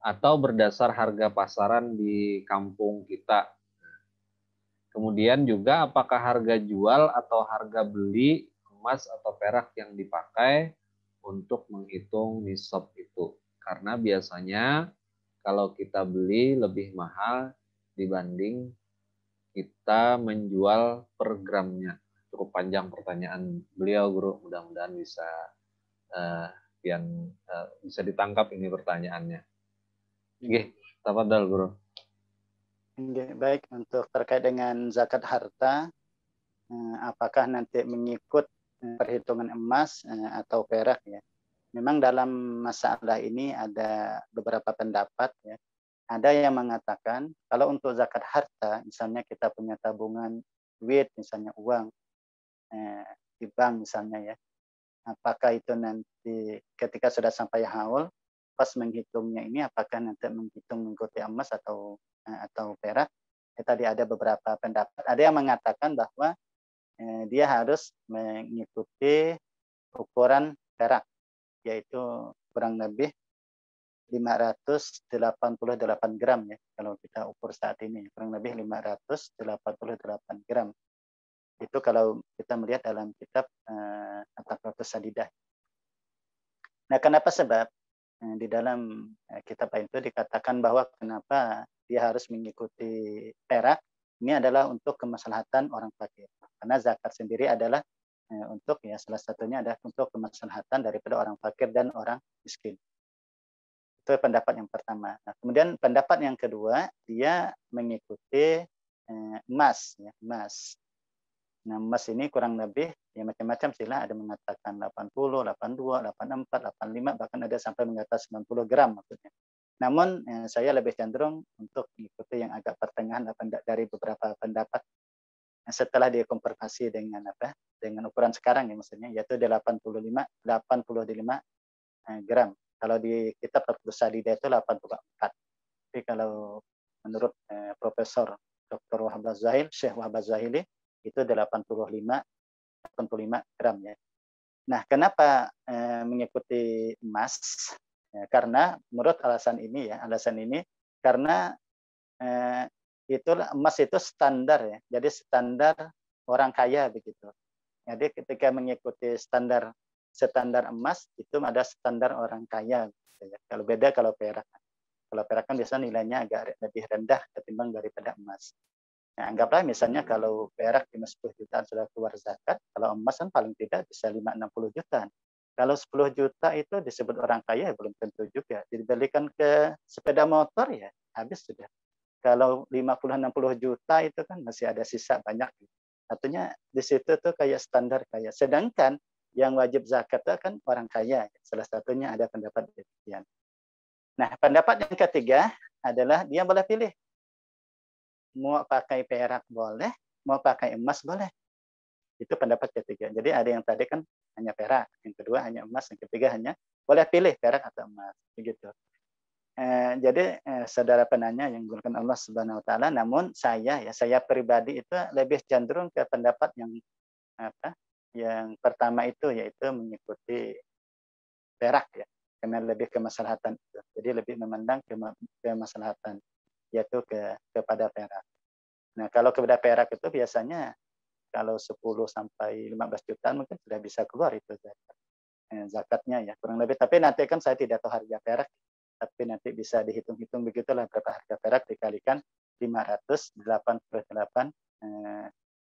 Speaker 1: atau berdasar harga pasaran di kampung kita. Kemudian juga apakah harga jual atau harga beli emas atau perak yang dipakai untuk menghitung nisab itu. Karena biasanya kalau kita beli lebih mahal dibanding kita menjual per gramnya. Cukup panjang pertanyaan beliau, Guru. Mudah-mudahan bisa bisa ditangkap ini pertanyaannya. Oke, tafadhal, Guru.
Speaker 2: Baik, untuk terkait dengan zakat harta, apakah nanti mengikut perhitungan emas atau perak ya. Memang dalam masalah ini ada beberapa pendapat ya. Ada yang mengatakan kalau untuk zakat harta, misalnya kita punya tabungan duit, misalnya uang di bank misalnya ya, apakah itu nanti ketika sudah sampai haul, pas menghitungnya ini apakah nanti menghitung mengikuti emas atau perak? Tadi ada beberapa pendapat. Ada yang mengatakan bahwa dia harus mengikuti ukuran perak, yaitu kurang lebih 588 gram ya, kalau kita ukur saat ini, kurang lebih 588 gram. Itu kalau kita melihat dalam kitab At-Taqratus Sadidah. Nah, kenapa sebab di dalam kitab itu dikatakan bahwa kenapa dia harus mengikuti perak, ini adalah untuk kemaslahatan orang fakir. Karena zakat sendiri adalah untuk ya salah satunya adalah untuk kemaslahatan daripada orang fakir dan orang miskin. Itu pendapat yang pertama. Nah, kemudian pendapat yang kedua, dia mengikuti emas, ya, emas. Nah, emas ini kurang lebih ya macam-macam sila, ada mengatakan 80, 82, 84, 85, bahkan ada sampai mengatakan 90 gram maksudnya. Namun saya lebih cenderung untuk mengikuti yang agak pertengahan dari beberapa pendapat setelah dikonfirmasi dengan dengan ukuran sekarang ya maksudnya, yaitu 85 gram. Kalau di kitab Al-Sadida itu 84. Tapi kalau menurut Profesor Dr. Wahab Zahil, Syekh Wahab Zahili, itu 85 gram ya. Nah, kenapa mengikuti emas? Karena menurut alasan ini karena itulah emas itu standar ya. Jadi standar orang kaya begitu. Jadi ketika mengikuti standar emas itu ada standar orang kaya. Gitu ya. Kalau beda kalau perak. Kalau perak kan biasanya nilainya agak lebih rendah ketimbang daripada emas. Nah, anggaplah misalnya kalau perak 10 jutaan sudah keluar zakat, kalau emas kan paling tidak bisa 5-60 jutaan. Kalau 10 juta itu disebut orang kaya ya belum tentu juga. Dibelikan ke sepeda motor ya habis sudah. Kalau 50-60 juta itu kan masih ada sisa banyak. Artinya di situ tuh kayak standar kaya. Sedangkan yang wajib zakat itu kan orang kaya. Salah satunya ada pendapat demikian. Nah, pendapat yang ketiga adalah dia boleh pilih. Mau pakai perak boleh, mau pakai emas boleh. Itu pendapat ketiga. Jadi ada yang tadi kan hanya perak, yang kedua hanya emas, yang ketiga hanya boleh pilih perak atau emas. Begitu. Jadi saudara penanya yang menggunakan Allah Subhanahu Wa Taala, namun saya pribadi itu lebih cenderung ke pendapat yang yang pertama itu, yaitu mengikuti perak ya, karena lebih kemaslahatan itu. Jadi lebih memandang kemaslahatan, yaitu kepada perak. Nah, kalau kepada perak itu biasanya kalau 10 sampai 15 jutaan mungkin sudah bisa keluar itu zakatnya ya, kurang lebih. Tapi nanti kan saya tidak tahu harga perak, tapi nanti bisa dihitung-hitung begitulah berapa harga perak dikalikan 588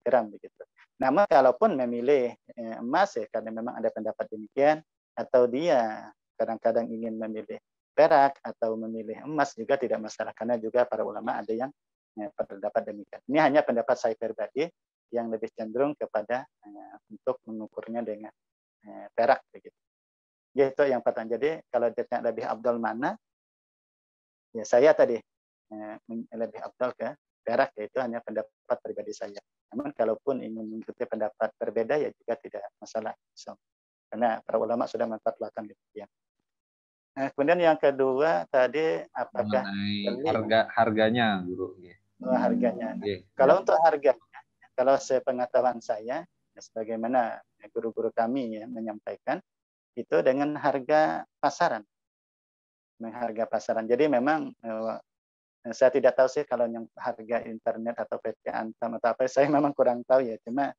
Speaker 2: gram begitu. Namun kalaupun memilih emas ya, karena memang ada pendapat demikian, atau dia kadang-kadang ingin memilih perak atau memilih emas juga tidak masalah, karena juga para ulama ada yang berpendapat demikian. Ini hanya pendapat saya pribadi yang lebih cenderung kepada untuk mengukurnya dengan perak begitu. Itu yang pertama. Jadi kalau ditanya lebih afdal mana, ya saya tadi lebih afdal ke perak, yaitu hanya pendapat pribadi saya. Namun kalaupun ingin mengikuti pendapat berbeda ya juga tidak masalah. So, karena para ulama sudah memfatwakan demikian. Kemudian yang kedua tadi apakah
Speaker 1: Mengenai
Speaker 2: beli
Speaker 1: harganya, Guru.
Speaker 2: harganya. Kalau
Speaker 1: Ya.
Speaker 2: untuk harga, kalau sepengetahuan saya, sebagaimana guru-guru kami ya menyampaikan, itu dengan harga pasaran. Harga pasaran. Jadi memang saya tidak tahu sih kalau yang harga internet atau PT Antam atau apa, saya memang kurang tahu ya. Cuma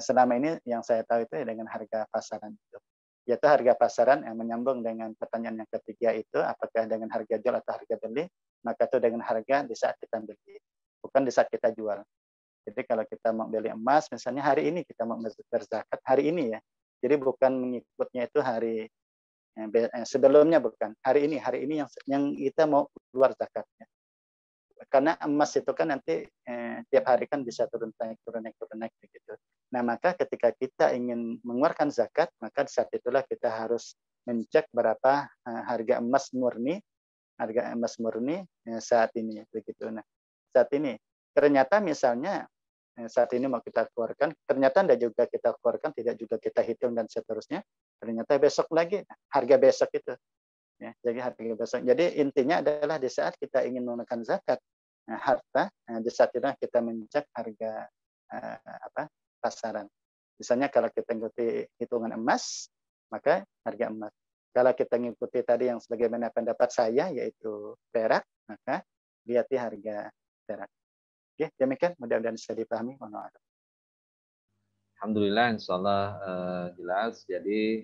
Speaker 2: selama ini yang saya tahu itu ya dengan harga pasaran itu. Yaitu harga pasaran yang menyambung dengan pertanyaan yang ketiga itu, apakah dengan harga jual atau harga beli, maka itu dengan harga di saat kita beli, bukan di saat kita jual. Jadi kalau kita mau beli emas, misalnya hari ini kita mau berzakat, hari ini ya. Jadi bukan mengikutnya itu hari sebelumnya, bukan. Hari ini yang kita mau keluar zakatnya. Karena emas itu kan nanti tiap hari kan bisa turun naik begitu. Nah, maka ketika kita ingin mengeluarkan zakat, maka saat itulah kita harus mencek berapa harga emas murni saat ini begitu. Nah, saat ini ternyata misalnya saat ini mau kita keluarkan, ternyata tidak juga kita keluarkan, tidak juga kita hitung dan seterusnya. Ternyata besok lagi harga besok itu. Ya, jadi harga besok. Jadi intinya adalah di saat kita ingin mengenakan zakat harta, di saat itu kita mencek harga pasaran. Misalnya kalau kita mengikuti hitungan emas, maka harga emas. Kalau kita mengikuti tadi yang sebagaimana pendapat saya yaitu perak, maka lihat di harga perak. Oke, demikian mudah-mudahan bisa dipahami.
Speaker 1: Alhamdulillah, insya Allah jelas. Jadi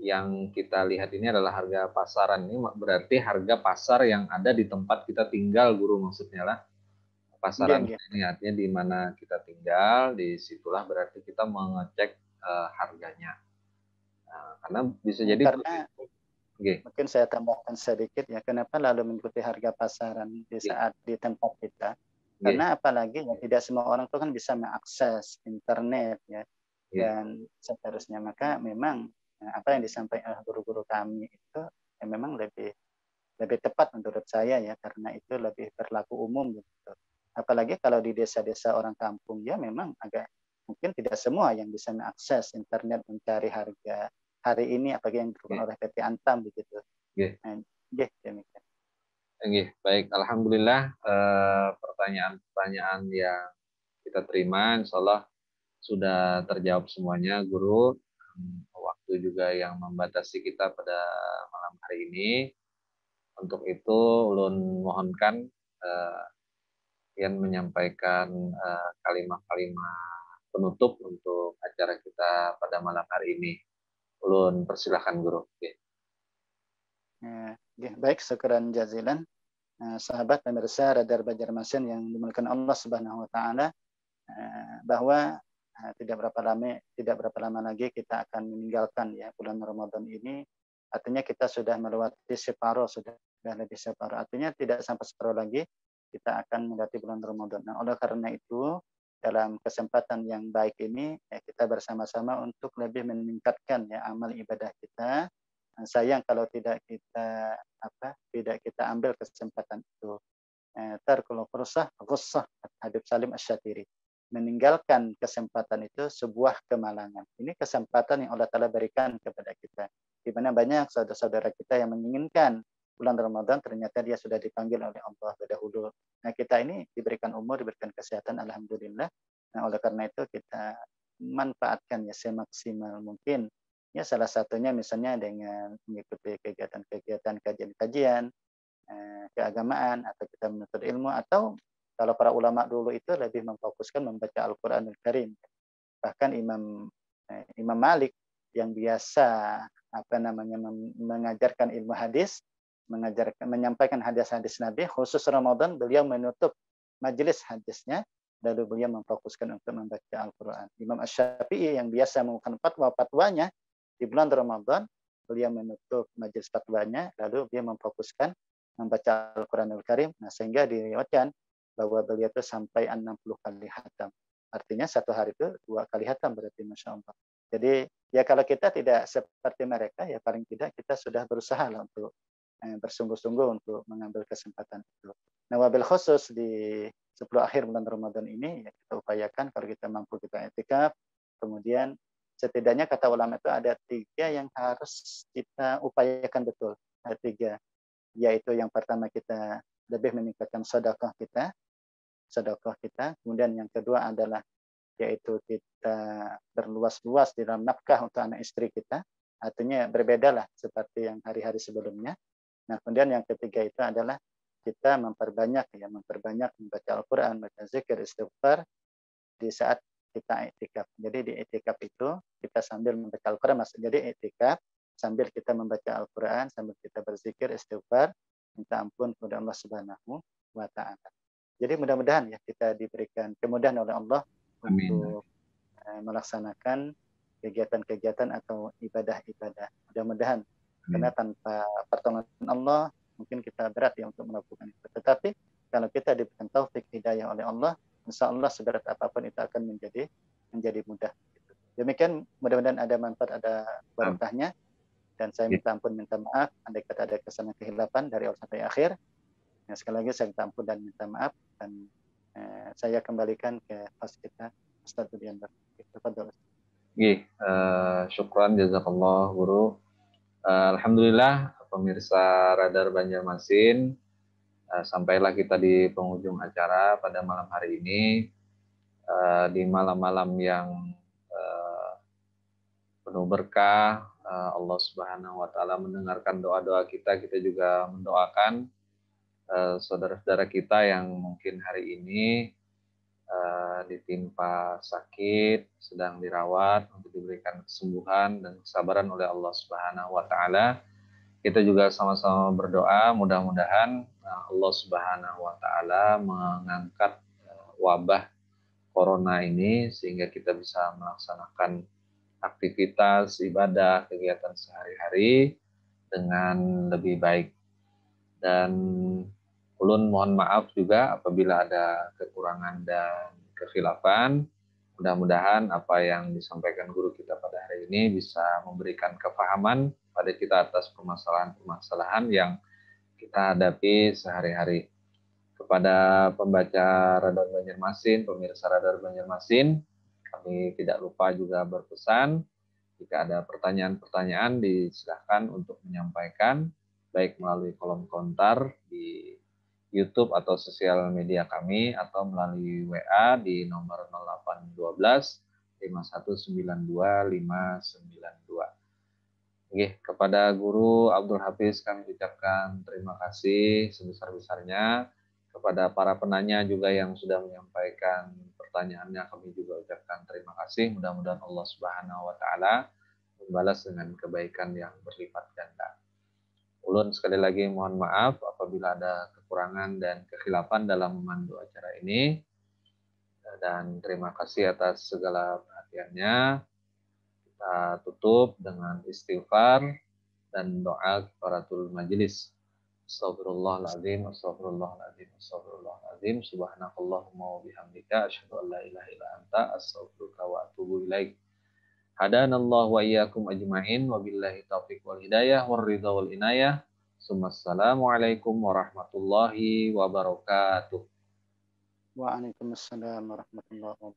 Speaker 1: yang kita lihat ini adalah harga pasaran. Ini berarti harga pasar yang ada di tempat kita tinggal, Guru, maksudnya lah. Pasaran ini artinya di mana kita tinggal, disitulah berarti kita mengecek harganya. Nah, karena bisa jadi
Speaker 2: karena mungkin saya tambahkan sedikit ya, kenapa lalu mengikuti harga pasaran di saat di tempat kita? Karena apalagi ya tidak semua orang itu kan bisa mengakses internet ya dan seterusnya. Maka memang apa yang disampaikan oleh guru-guru kami itu ya memang lebih tepat menurut saya ya, karena itu lebih berlaku umum gitu. Apalagi kalau di desa-desa orang kampung ya memang agak mungkin tidak semua yang bisa mengakses internet mencari harga hari ini apalagi yang dilakukan oleh PT Antam begitu. Demikian.
Speaker 1: Baik, alhamdulillah pertanyaan-pertanyaan yang kita terima insya Allah sudah terjawab semuanya, Guru. Waktu juga yang membatasi kita pada malam hari ini. Untuk itu ulun mohonkan yang menyampaikan kalimat-kalimat penutup untuk acara kita pada malam hari ini. Ulun persilahkan, Guru.
Speaker 2: Baik, syukran jazilan. Sahabat pemirsa Radar Banjarmasin yang dimuliakan Allah Subhanahu wa taala, bahwa tidak berapa lama lagi kita akan meninggalkan ya bulan Ramadan ini. Artinya kita sudah melewati separuh, sudah lebih separuh. Artinya tidak sampai separuh lagi kita akan melewati bulan Ramadan. Nah, oleh karena itu dalam kesempatan yang baik ini ya, kita bersama-sama untuk lebih meningkatkan ya amal ibadah kita. Sayang kalau tidak kita ambil kesempatan itu. Tarkul fursah ghussah, Habib Salim Asy-Syatiri. Meninggalkan kesempatan itu sebuah kemalangan. Ini kesempatan yang Allah Ta'ala berikan kepada kita. Di mana banyak saudara-saudara kita yang menginginkan bulan Ramadan, ternyata dia sudah dipanggil oleh Allah dahulu. Nah, kita ini diberikan umur, diberikan kesehatan, alhamdulillah. Nah, oleh karena itu kita manfaatkan ya semaksimal mungkin. Ya, salah satunya misalnya dengan mengikuti kegiatan-kegiatan kajian-kajian keagamaan, atau kita menuntut ilmu, atau kalau para ulama dulu itu lebih memfokuskan membaca Al-Qur'anul Karim. Bahkan Imam Malik yang biasa mengajarkan ilmu hadis, menyampaikan hadis-hadis Nabi, khusus Ramadan beliau menutup majelis hadisnya, lalu beliau memfokuskan untuk membaca Al-Qur'an. Imam Asy-Syafi'i yang biasa melakukan fatwa-fatwanya di bulan Ramadan, beliau menutup majelis fatwanya, lalu dia memfokuskan membaca Al-Quranul Karim. Nah, sehingga diriwayatkan bahwa beliau itu sampai 60 kali khatam. Artinya satu hari itu 2 kali khatam berarti, Masya Allah. Jadi ya kalau kita tidak seperti mereka, ya paling tidak kita sudah berusaha lah untuk bersungguh-sungguh untuk mengambil kesempatan itu. Nah, wabil khusus di 10 akhir bulan Ramadan ini, ya kita upayakan kalau kita mampu kita i'tikaf. Kemudian setidaknya kata ulama itu ada 3 yang harus kita upayakan betul. Ada 3, yaitu yang pertama kita lebih meningkatkan sedekah kita. Kemudian yang kedua adalah yaitu kita berluas-luas di dalam nafkah untuk anak istri kita. Artinya berbeda lah seperti yang hari-hari sebelumnya. Nah, kemudian yang ketiga itu adalah kita memperbanyak membaca Al-Quran, baca zikir, istighfar di saat kita i'tikaf. Jadi di i'tikaf itu kita sambil membaca Al-Quran, jadi i'tikaf sambil kita membaca Al-Quran, sambil kita berzikir, istighfar, minta ampun kepada Allah Subhanahu wa Ta'ala. Jadi mudah-mudahan ya kita diberikan kemudahan oleh Allah untuk melaksanakan kegiatan-kegiatan atau ibadah-ibadah. Mudah-mudahan, karena tanpa pertolongan Allah mungkin kita berat ya untuk melakukan itu. Tetapi kalau kita diberikan taufik hidayah oleh Allah, insya Allah seberat apapun itu akan menjadi mudah. Demikian, mudah-mudahan ada manfaat, ada barokahnya. Dan saya minta ampun, minta maaf andai kata ada kesalahan kehilafan dari awal sampai akhir. Nah, sekali lagi saya minta ampun dan minta maaf, dan saya kembalikan ke host kita, Ustaz Budianto.
Speaker 1: Syukran jazakallah guru. Alhamdulillah pemirsa Radar Banjarmasin, sampailah kita di penghujung acara pada malam hari ini, di malam-malam yang penuh berkah. Allah Subhanahu wa Ta'ala mendengarkan doa-doa kita. Kita juga mendoakan saudara-saudara kita yang mungkin hari ini ditimpa sakit, sedang dirawat, untuk diberikan kesembuhan dan kesabaran oleh Allah Subhanahu wa Ta'ala. Kita juga sama-sama berdoa, mudah-mudahan Allah Subhanahu wa Ta'ala mengangkat wabah corona ini sehingga kita bisa melaksanakan aktivitas ibadah, kegiatan sehari-hari dengan lebih baik. Dan ulun mohon maaf juga apabila ada kekurangan dan kekhilafan. Mudah-mudahan apa yang disampaikan guru kita pada hari ini bisa memberikan kefahaman pada kita atas permasalahan-permasalahan yang kita hadapi sehari-hari. Kepada pembaca Radar Banjarmasin, pemirsa Radar Banjarmasin, kami tidak lupa juga berpesan, jika ada pertanyaan-pertanyaan disilahkan untuk menyampaikan, baik melalui kolom komentar di YouTube atau sosial media kami, atau melalui WA di nomor 0812 5192 592. Oke, kepada Guru Abdul Hafiz kami ucapkan terima kasih sebesar-besarnya. Kepada para penanya juga yang sudah menyampaikan pertanyaannya, kami juga ucapkan terima kasih. Mudah-mudahan Allah Subhanahu wa Ta'ala membalas dengan kebaikan yang berlipat ganda. Ulun sekali lagi mohon maaf apabila ada kekurangan dan kekhilafan dalam memandu acara ini. Dan terima kasih atas segala perhatiannya. Kita tutup dengan istighfar dan doa kifaratul majelis. Astaghfirullahaladzim, astaghfirullahaladzim, astaghfirullahaladzim. Subhanakallahumma wa bihamdika asyhadu an la ilaha illa anta astaghfiruka wa atubu ilaik. Hadanallahu wa iyyakum ajmain wa billahi taufiq wal hidayah war ridha wal inayah. Assalamualaikum warahmatullahi wabarakatuh.
Speaker 2: Waalaikumsalam warahmatullahi wabarakatuh.